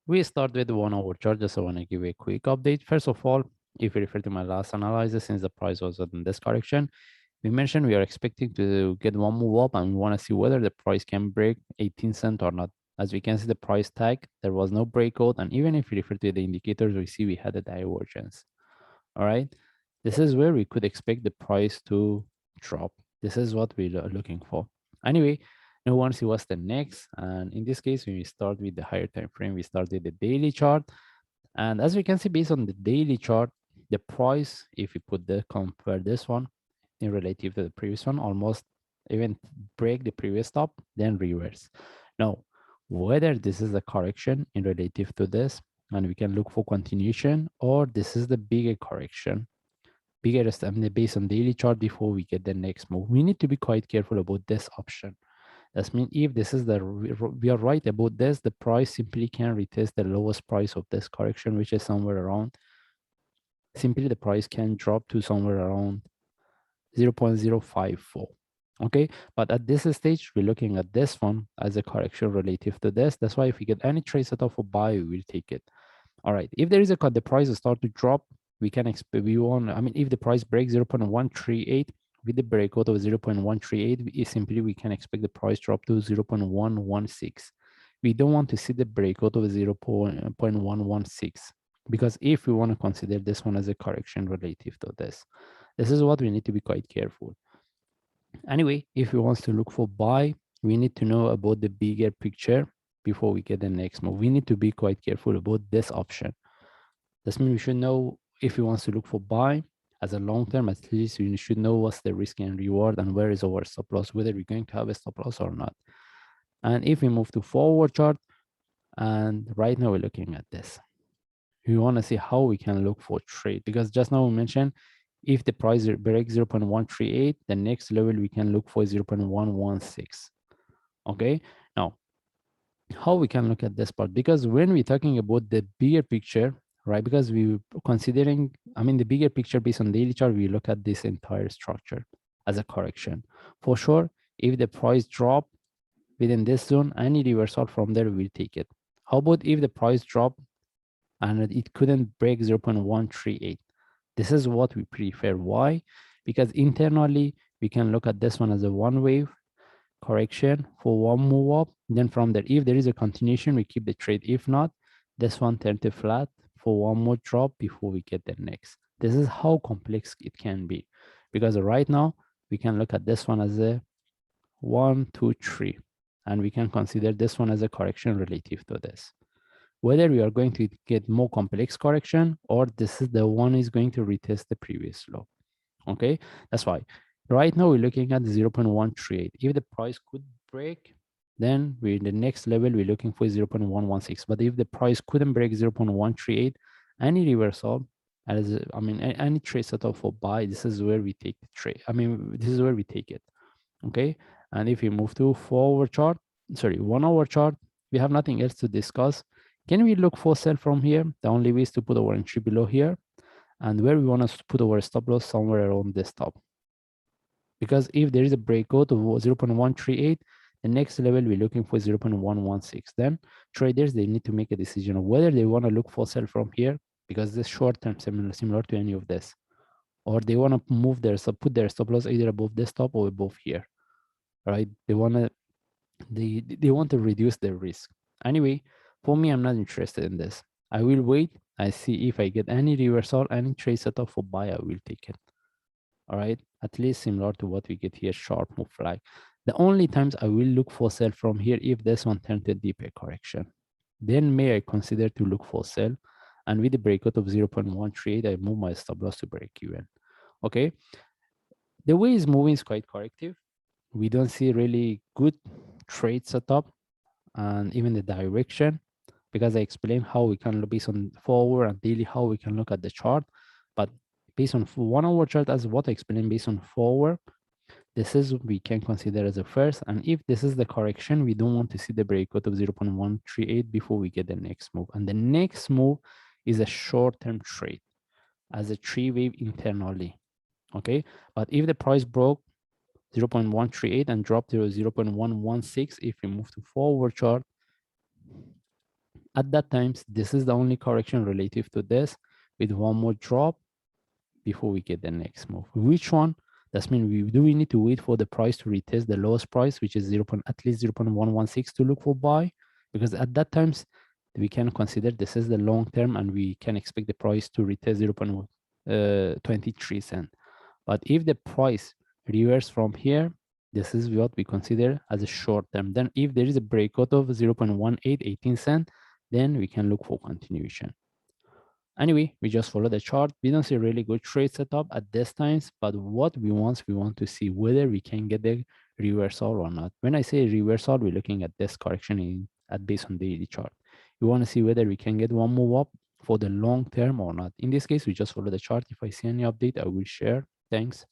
We start with the 1 hour chart. Just I want to give a quick update. First of all, if you refer to my last analysis, since the price was in this correction, we mentioned we are expecting to get one move up and we want to see whether the price can break 18 cent or not. As we can see the price tag, there was no breakout. And even if we refer to the indicators, we see we had a divergence. All right. This is where we could expect the price to drop. This is what we are looking for. Anyway, now want to see what's the next. And in this case, when we start with the higher time frame, we start with the daily chart. And as we can see, based on the daily chart, the price, if we put the compare this one in relative to the previous one, almost even break the previous top, then reverse. Now, whether this is a correction in relative to this, and we can look for continuation, or this is the bigger correction, bigger step based on daily chart before we get the next move. We need to be quite careful about this option. That means if this is the we are right about this, the price simply can retest the lowest price of this correction, which is somewhere around. Simply the price can drop to somewhere around 0.054. Okay, but at this stage, we're looking at this one as a correction relative to this. That's why if we get any trade set off a buy, we will take it. All right, if there is a cut, the price will start to drop. We can expect, if the price breaks 0.138 with the breakout of 0.138, simply we can expect the price drop to 0.116. We don't want to see the breakout of 0.116 because if we want to consider this one as a correction relative to this is what we need to be quite careful. Anyway, if we want to look for buy, we need to know about the bigger picture before we get the next move. We need to be quite careful about this option. That means we should know if we want to look for buy as a long term, at least we should know what's the risk and reward and where is our stop loss, whether we're going to have a stop loss or not. And if we move to forward chart, and right now we're looking at this. We want to see how we can look for trade because just now we mentioned if the price breaks 0.138, the next level we can look for 0.116. Okay, now how we can look at this part, because when we're talking about the bigger picture, right, because we considering, the bigger picture based on daily chart, we look at this entire structure as a correction. For sure, if the price drop within this zone, any reversal from there, we'll take it. How about if the price drop and it couldn't break 0.138? This is what we prefer. Why? Because internally, we can look at this one as a one wave correction for one move up. Then from there, if there is a continuation, we keep the trade. If not, this one turn to flat for one more drop before we get the next. This is how complex it can be. Because right now, we can look at this one as a 1, 2, 3. And we can consider this one as a correction relative to this. Whether we are going to get more complex correction or this is the one is going to retest the previous low. Okay, that's why right now we're looking at 0.138. If the price could break, then we're in the next level, we're looking for 0.116. But if the price couldn't break 0.138, any reversal, any trade setup for buy, this is where we take the trade. This is where we take it. Okay, and if we move to forward chart, 1 hour chart, we have nothing else to discuss. Can we look for sell from here? The only way is to put our entry below here, and where we want to put our stop loss somewhere around this top. Because if there is a breakout of 0.138, the next level we're looking for 0.116. Then traders, they need to make a decision of whether they want to look for sell from here, because this short term similar to any of this, or they want to move put their stop loss either above this top or above here, right? They want to reduce their risk. Anyway, for me, I'm not interested in this. I will wait. I see if I get any reversal, any trade setup for buy, I will take it. All right, at least similar to what we get here, sharp move flag. The only times I will look for sell from here if this one turned to deeper correction. Then may I consider to look for sell, and with the breakout of 0.138, I move my stop loss to break even. Okay, the way it's moving is quite corrective. We don't see really good trade setup and even the direction, because I explained how we can look based on forward and daily, how we can look at the chart. But based on 1 hour chart, as what I explained based on forward, this is we can consider as a first. And if this is the correction, we don't want to see the breakout of 0.138 before we get the next move. And the next move is a short-term trade as a 3-wave internally. Okay, but if the price broke 0.138 and dropped to 0.116, if we move to forward chart, At that times, this is the only correction relative to this with one more drop before we get the next move. Which one? That's mean we need to wait for the price to retest the lowest price, which is 0. At least 0.116 to look for buy, because at that times we can consider this is the long term and we can expect the price to retest 0.23 cent. But if the price reverse from here, this is what we consider as a short term. Then if there is a breakout of 0.1818 cent, then we can look for continuation. Anyway, we just follow the chart. We don't see a really good trade setup at this times, but what we want to see whether we can get the reversal or not. When I say reversal, we're looking at this correction based on daily chart. We want to see whether we can get one move up for the long term or not. In this case, we just follow the chart. If I see any update, I will share. Thanks.